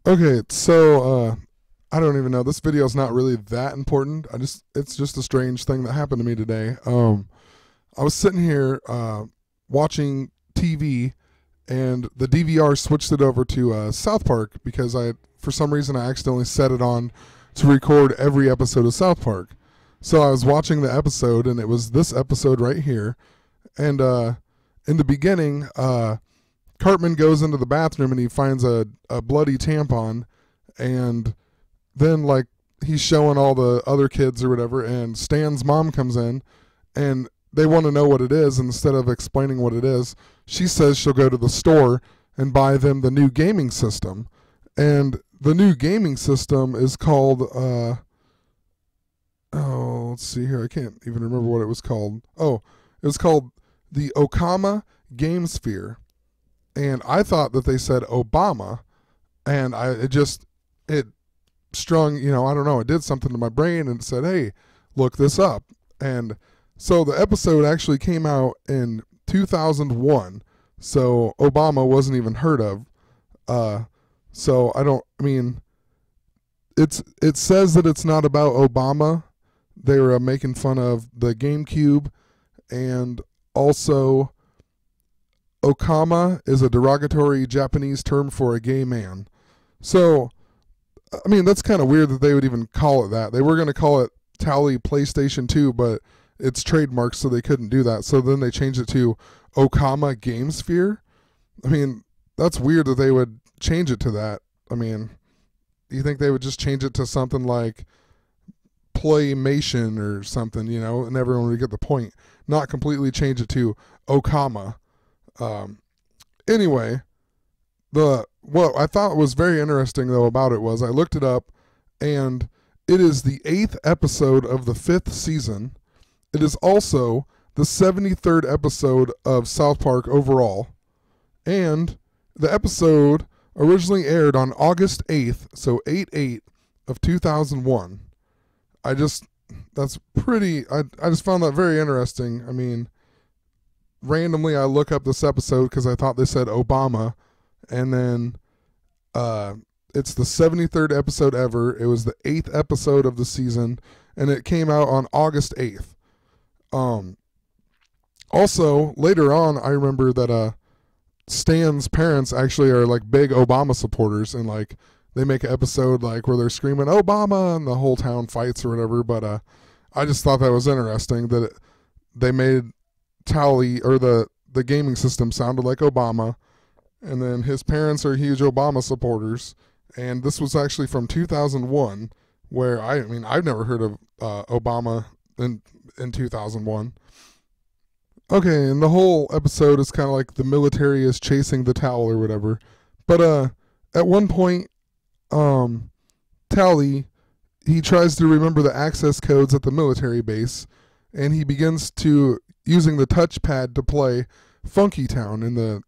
Okay, so I don't even know. This video is not really that important. It's just a strange thing that happened to me today. I was sitting here watching TV, and the DVR switched it over to Southpark because for some reason, I accidentally set it on to record every episode of South Park. So I was watching the episode, and it was this episode right here. And in the beginning, Cartman goes into the bathroom and he finds a bloody tampon, and then like he's showing all the other kids or whatever, and Stan's mom comes in and they want to know what it is. Instead of explaining what it is, she says she'll go to the store and buy them the new gaming system. And the new gaming system is called let's see here, I can't even remember what it was called. Oh, it was called the Okama Game Sphere. And I thought that they said Obama, and it strung, I don't know, it did something to my brain and it said, hey, look this up. And so the episode actually came out in 2001, so Obama wasn't even heard of. So it says that it's not about Obama. They were making fun of the Gamecube, and also Okama is a derogatory Japanese term for a gay man. So, that's kind of weird that they would even call it that. They were going to call it Tally PlayStation 2, but it's trademarked, so they couldn't do that. So then they changed it to Okama Game Sphere. That's weird that they would change it to that. You think they would just change it to something like Playmation or something, and everyone would get the point. Not completely change it to Okama. Anyway, what I thought was very interesting though about it was I looked it up, and it is the 8th episode of the 5th season. It is also the 73rd episode of South Park overall, and the episode originally aired on August 8th, so 8/8 of 2001. I just found that very interesting. Randomly I look up this episode because I thought they said Obama, and then it's the 73rd episode ever. It was the 8th episode of the season, and it came out on August 8th. Also, later on, I remember that Stan's parents actually are like big Obama supporters, and like they make an episode like where they're screaming Obama and the whole town fights or whatever. But I just thought that was interesting that they made Tally, or the gaming system, sounded like Obama, and then his parents are huge Obama supporters. And this was actually from 2001, where I've never heard of Obama in 2001. Okay, and the whole episode is kind of like the military is chasing the towel or whatever. But at one point, Tally, he tries to remember the access codes at the military base, and he begins to using the touchpad to play Funky Town in the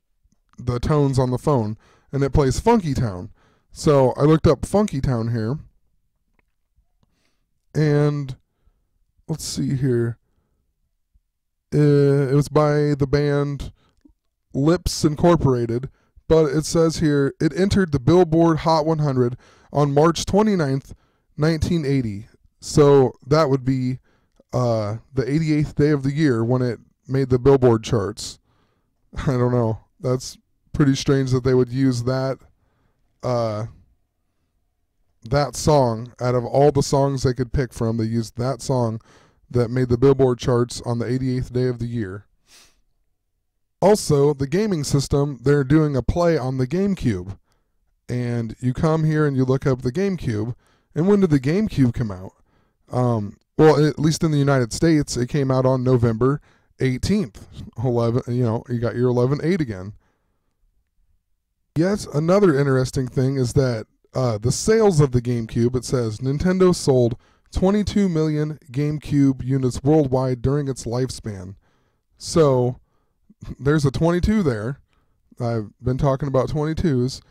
tones on the phone, and it plays Funky Town. So I looked up Funky Town here, and let's see here. It was by the band Lips Incorporated, but it says here it entered the Billboard Hot 100 on March 29th, 1980. So that would be the 88th day of the year when it made the Billboard charts. I don't know. That's pretty strange that they would use that song out of all the songs they could pick from. They used that song that made the Billboard charts on the 88th day of the year. Also, the gaming system, they're doing a play on the Gamecube. And you come here and you look up the Gamecube. And when did the Gamecube come out? Well, at least in the United States, it came out on November 18th. 11, you got your 11/8 again. Yet another interesting thing is that the sales of the Gamecube, it says Nintendo sold 22 million Gamecube units worldwide during its lifespan. So there's a 22 there. I've been talking about 22s.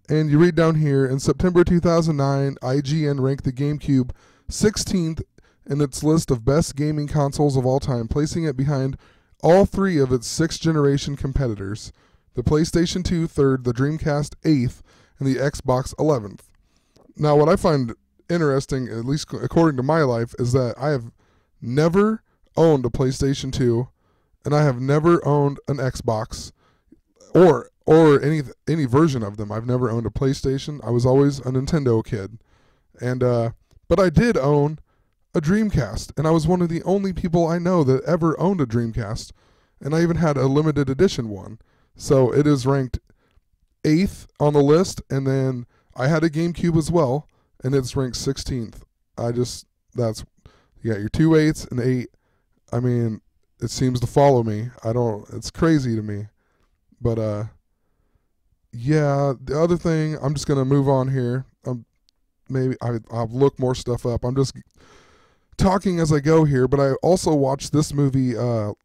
And you read down here, in September 2009, IGN ranked the Gamecube 16th in its list of best gaming consoles of all time, placing it behind all three of its 6th generation competitors. The PlayStation 2 third, the Dreamcast 8th, and the Xbox 11th. Now, what I find interesting, at least according to my life, is that I have never owned a PlayStation 2, and I have never owned an Xbox or any version of them. I've never owned a PlayStation. I was always a Nintendo kid. And but I did own a Dreamcast, and I was one of the only people I know that ever owned a Dreamcast, and I even had a limited edition one. So it is ranked 8th on the list, and then I had a GameCube as well, and it's ranked 16th. You got your 2 8s and 8. I mean, it seems to follow me. It's crazy to me. But yeah, the other thing, I'm just going to move on here. Maybe I'll look more stuff up. I'm just talking as I go here, but I also watched this movie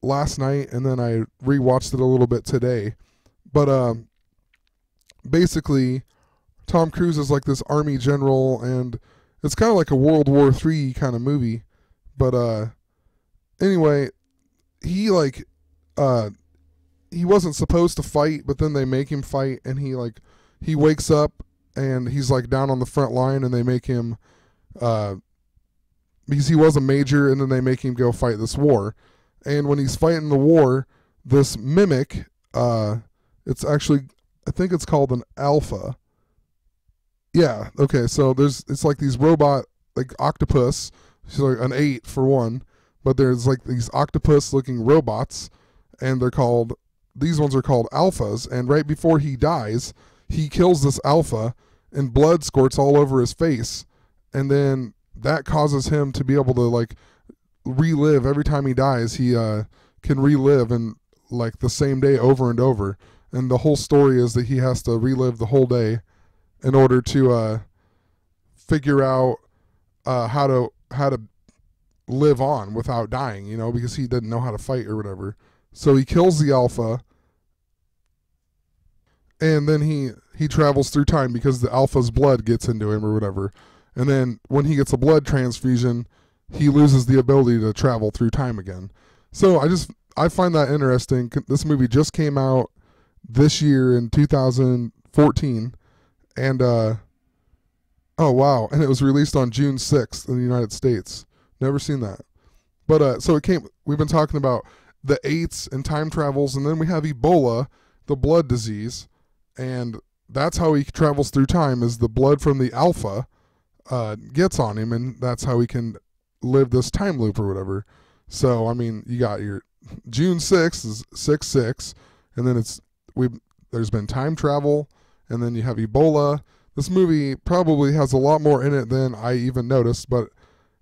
last night, and then I rewatched it a little bit today. But basically, Tom Cruise is like this army general, and it's kind of like a World War III kind of movie. But anyway, he wasn't supposed to fight, but then they make him fight, and he wakes up and he's like down on the front line, and they make him because he was a major, and then they make him go fight this war. And when he's fighting the war, this mimic, it's actually, I think it's called an alpha. Yeah, okay, so it's like these robot, like octopus, so like an 8 for one, but there's like these octopus looking robots, and these ones are called alphas, and right before he dies, he kills this alpha, and blood squirts all over his face, and then that causes him to be able to like relive every time he dies. He can relive in like the same day over and over, and the whole story is that he has to relive the whole day in order to figure out how to live on without dying, because he didn't know how to fight or whatever. So he kills the alpha, and then he travels through time because the alpha's blood gets into him or whatever. And then when he gets a blood transfusion, he loses the ability to travel through time again. So I find that interesting. This movie just came out this year in 2014, and oh wow, and it was released on June 6th in the United States. Never seen that. But so we've been talking about the 8s and time travels, and then we have Ebola, the blood disease, and that's how he travels through time, is the blood from the alpha gets on him, and that's how he can live this time loop or whatever. So I mean, you got your June 6th is 6/6, and then there's been time travel, and then you have Ebola. This movie probably has a lot more in it than I even noticed, but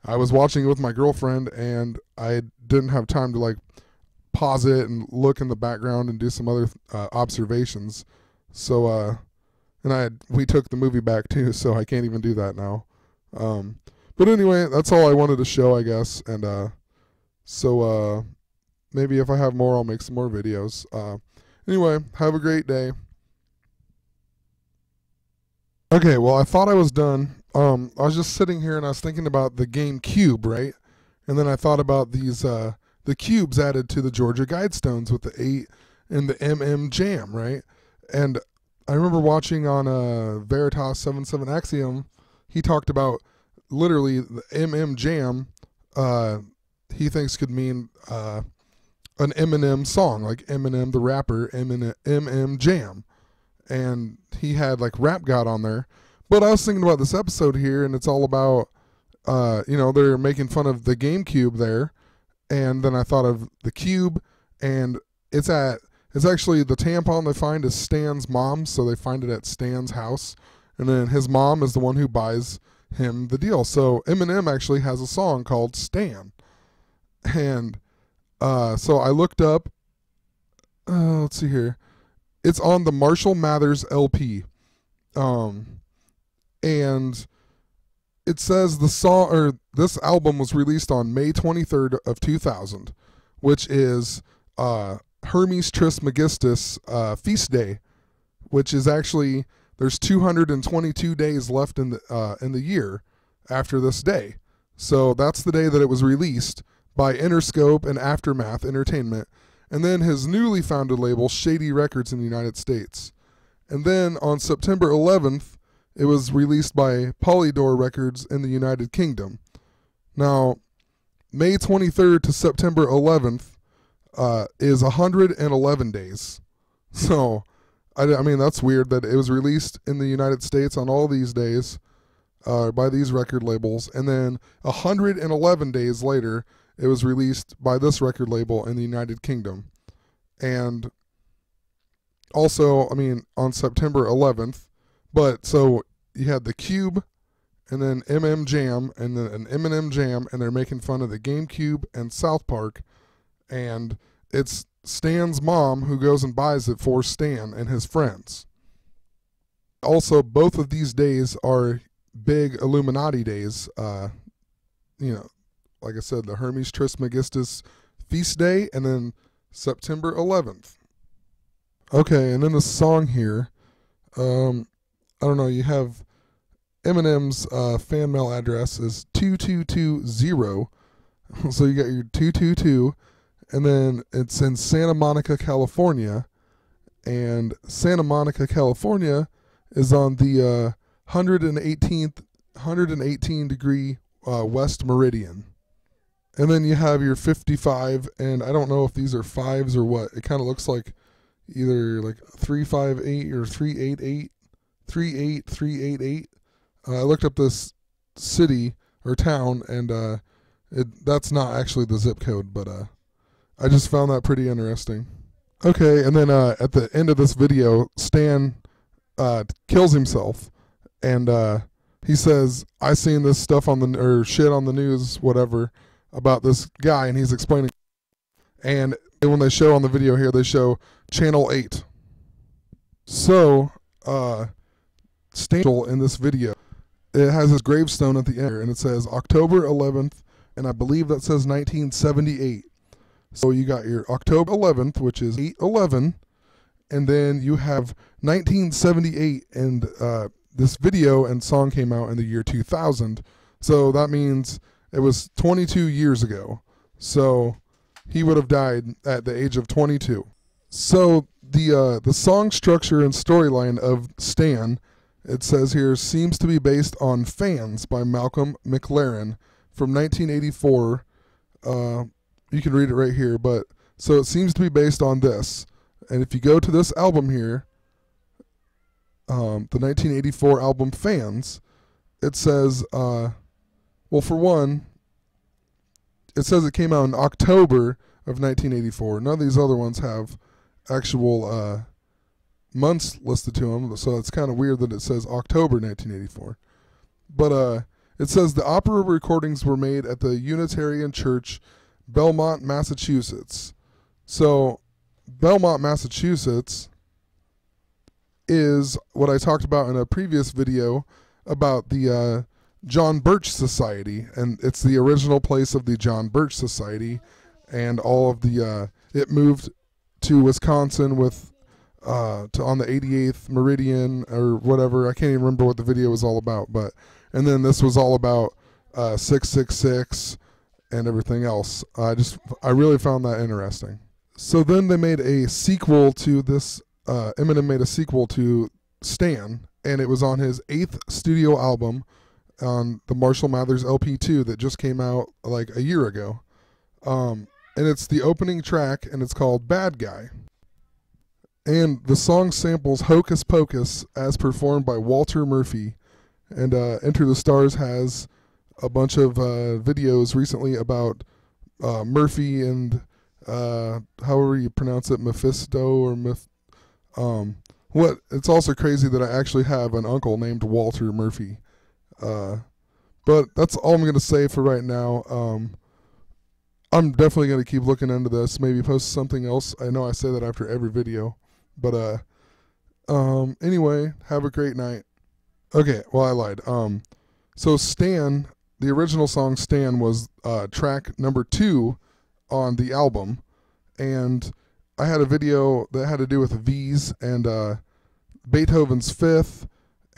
I was watching it with my girlfriend, and I didn't have time to like pause it and look in the background and do some other observations. So and we took the movie back too, so I can't even do that now. But anyway, that's all I wanted to show, I guess. And so maybe if I have more, I'll make some more videos. Anyway, have a great day. Okay, well, I thought I was done. I was just sitting here and I was thinking about the Gamecube, right? And then I thought about these the cubes added to the Georgia Guidestones with the 8 and the MM Jam, right? And I remember watching on Veritas 77 Axiom, he talked about literally the MM Jam. He thinks could mean an Eminem song, like Eminem the rapper, MM Jam, and he had like Rap God on there. But I was thinking about this episode here, and it's all about they're making fun of the GameCube there, and then I thought of the cube, and it's actually the tampon they find is Stan's mom, so they find it at Stan's house, and then his mom is the one who buys him the deal. So Eminem actually has a song called Stan, and so I looked up. Let's see here, it's on the Marshall Mathers LP, and it says this album was released on May 23rd of 2000, which is Hermes Trismegistus feast day, which is actually, there's 222 days left in the year after this day. So that's the day that it was released by Interscope and Aftermath Entertainment, and then his newly founded label Shady Records in the United States. And then on September 11th, it was released by Polydor Records in the United Kingdom. Now, May 23rd to September 11th is 111 days. So, I mean, that's weird that it was released in the United States on all these days by these record labels. And then 111 days later, it was released by this record label in the United Kingdom. And also, I mean, on September 11th. But so you had the Cube and then MM Jam and then an Eminem Jam, and they're making fun of the Gamecube and Southpark. And it's Stan's mom who goes and buys it for Stan and his friends. Also, both of these days are big Illuminati days. You know, like I said, the Hermes Trismegistus feast day, and then September 11th. Okay, and then the song here, I don't know, you have Eminem's fan mail address is 2220. So you got your 222, and then it's in Santa Monica, California. And Santa Monica, California is on the 118 degree west meridian. And then you have your 55, and I don't know if these are fives or what. It kind of looks like either like 358 or 388, 38388. I looked up this city or town, and that's not actually the zip code, but I just found that pretty interesting. Okay, and then at the end of this video, Stan kills himself, and he says, "I seen this stuff on the or shit on the news, whatever, about this guy," and he's explaining. And when they show on the video here, they show Channel 8. So, Stan in this video, it has his gravestone at the end, and it says October 11th, and I believe that says 1978. So you got your October 11th, which is 8/11, and then you have 1978, and this video and song came out in the year 2000. So that means it was 22 years ago. So he would have died at the age of 22. So the song structure and storyline of Stan, it says here, seems to be based on Fans by Malcolm McLaren from 1984. You can read it right here, but so it seems to be based on this. And if you go to this album here, the 1984 album Fans, it says, well, for one, it says it came out in October of 1984. None of these other ones have actual months listed to them, so it's kind of weird that it says October 1984. But it says the opera recordings were made at the Unitarian Church, Belmont, Massachusetts. So Belmont, Massachusetts is what I talked about in a previous video about the John Birch Society, and it's the original place of the John Birch Society, and all of the it moved to Wisconsin with on the 88th meridian or whatever. I can't even remember what the video was all about, but and then this was all about 666 and everything else. I really found that interesting. So then they made a sequel to this. Eminem made a sequel to Stan, and it was on his 8th studio album on the Marshall Mathers LP2 that just came out like a year ago. And it's the opening track, and it's called Bad Guy. And the song samples Hocus Pocus as performed by Walter Murphy. And Enter the Stars has a bunch of videos recently about Murphy and however you pronounce it, Mephisto or what? It's also crazy that I actually have an uncle named Walter Murphy. But that's all I'm going to say for right now. I'm definitely going to keep looking into this, maybe post something else. I know I say that after every video. But anyway, have a great night. Okay, well, I lied. So Stan, the original song Stan was track number 2 on the album. And I had a video that had to do with V's and Beethoven's Fifth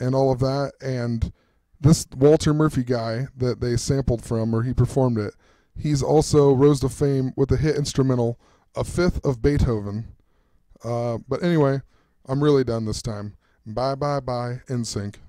and all of that. And this Walter Murphy guy that they sampled from, or he performed it, he's also rose to fame with the hit instrumental A Fifth of Beethoven. But anyway, I'm really done this time. Bye, bye, bye, NSYNC.